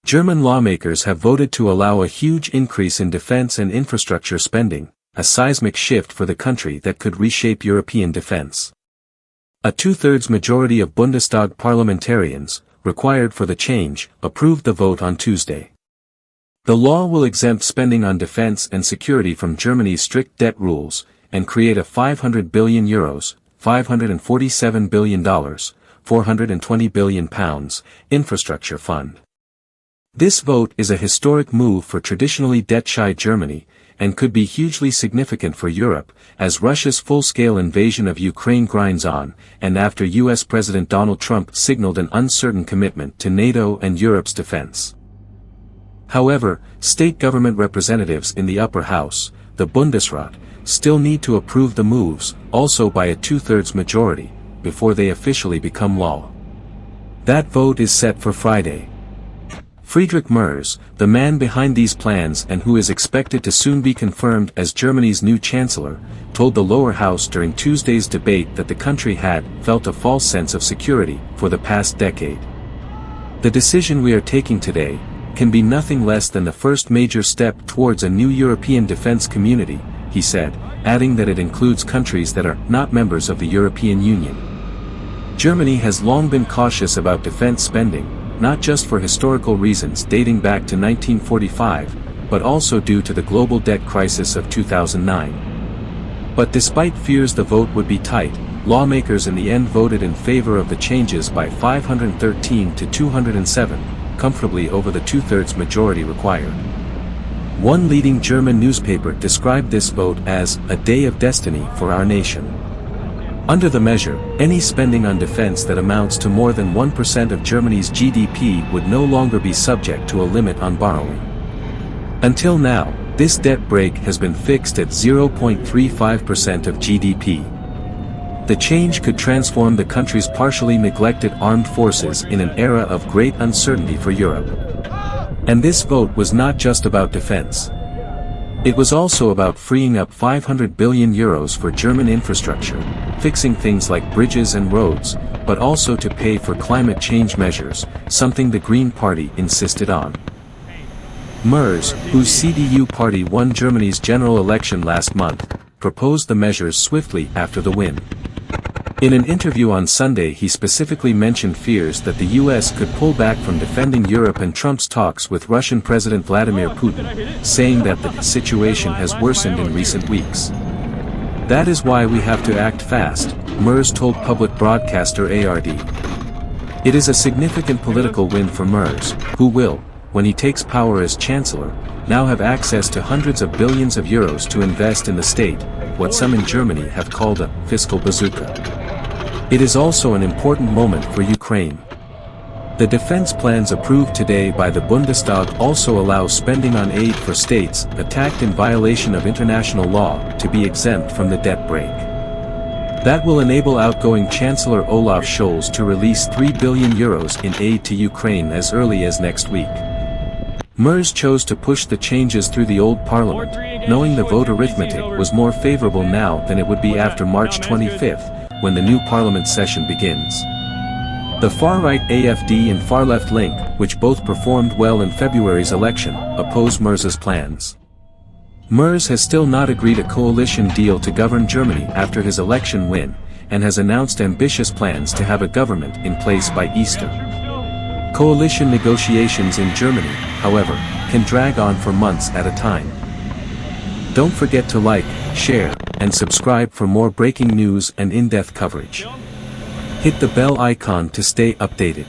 German lawmakers have voted to allow a huge increase in defense and infrastructure spending, a seismic shift for the country that could reshape European defense. A two-thirds majority of Bundestag parliamentarians, required for the change, approved the vote on Tuesday. The law will exempt spending on defense and security from Germany's strict debt rules, and create a €500 billion, $547 billion, £420 billion, infrastructure fund. This vote is a historic move for traditionally debt-shy Germany, and could be hugely significant for Europe, as Russia's full-scale invasion of Ukraine grinds on, and after US President Donald Trump signaled an uncertain commitment to NATO and Europe's defense. However, state government representatives in the upper house, the Bundesrat, still need to approve the moves, also by a two-thirds majority, before they officially become law. That vote is set for Friday. Friedrich Merz, the man behind these plans and who is expected to soon be confirmed as Germany's new chancellor, told the lower house during Tuesday's debate that the country had felt a false sense of security for the past decade. The decision we are taking today can be nothing less than the first major step towards a new European defense community, he said, adding that it includes countries that are not members of the European Union. Germany has long been cautious about defense spending, not just for historical reasons dating back to 1945, but also due to the global debt crisis of 2009. But despite fears the vote would be tight, lawmakers in the end voted in favor of the changes by 513 to 207, comfortably over the two-thirds majority required. One leading German newspaper described this vote as a day of destiny for our nation. Under the measure, any spending on defense that amounts to more than 1% of Germany's GDP would no longer be subject to a limit on borrowing. Until now, this debt brake has been fixed at 0.35% of GDP. The change could transform the country's partially neglected armed forces in an era of great uncertainty for Europe. And this vote was not just about defense. It was also about freeing up €500 billion for German infrastructure, fixing things like bridges and roads, but also to pay for climate change measures, something the Green Party insisted on. Merz, whose CDU party won Germany's general election last month, proposed the measures swiftly after the win. In an interview on Sunday he specifically mentioned fears that the US could pull back from defending Europe and Trump's talks with Russian President Vladimir Putin, saying that the situation has worsened in recent weeks. That is why we have to act fast, Merz told public broadcaster ARD. It is a significant political win for Merz, who will, when he takes power as chancellor, now have access to hundreds of billions of euros to invest in the state, what some in Germany have called a fiscal bazooka. It is also an important moment for Ukraine. The defense plans approved today by the Bundestag also allow spending on aid for states attacked in violation of international law to be exempt from the debt brake. That will enable outgoing Chancellor Olaf Scholz to release €3 billion in aid to Ukraine as early as next week. Merz chose to push the changes through the old parliament, knowing the vote arithmetic was more favorable now than it would be after March 25th, when the new parliament session begins. The far-right AfD and far-left Link, which both performed well in February's election, oppose Merz's plans. Merz has still not agreed a coalition deal to govern Germany after his election win, and has announced ambitious plans to have a government in place by Easter. Coalition negotiations in Germany, however, can drag on for months at a time. Don't forget to like, share, and subscribe for more breaking news and in-depth coverage. Hit the bell icon to stay updated.